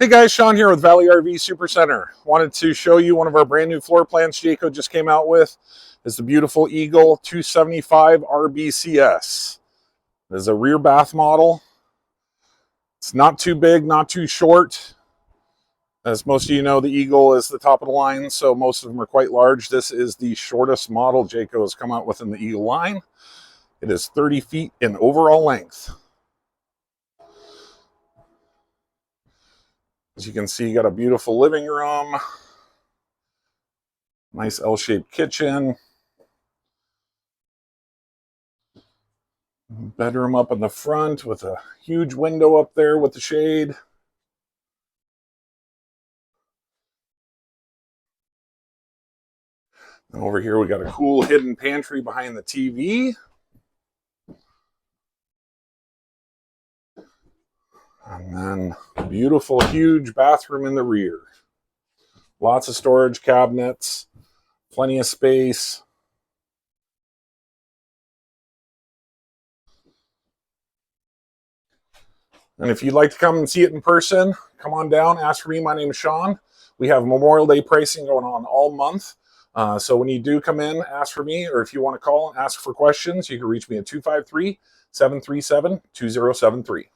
Hey guys, Sean here with Valley RV Supercenter. Wanted to show you one of our brand new floor plans Jayco just came out with. It's the beautiful Eagle 275 RBCS. This is a rear bath model. It's not too big, not too short. As most of you know, the Eagle is the top of the line, so most of them are quite large. This is the shortest model Jayco has come out with in the Eagle line. It is 30 feet in overall length. As you can see, you got a beautiful living room, nice L-shaped kitchen, bedroom up in the front with a huge window up there with the shade. And over here we got a cool hidden pantry behind the TV. And then a beautiful, huge bathroom in the rear. Lots of storage cabinets, plenty of space. And if you'd like to come and see it in person, come on down, ask for me. My name is Sean. We have Memorial Day pricing going on all month. So when you do come in, ask for me, or if you want to call and ask for questions, you can reach me at 253-737-2073.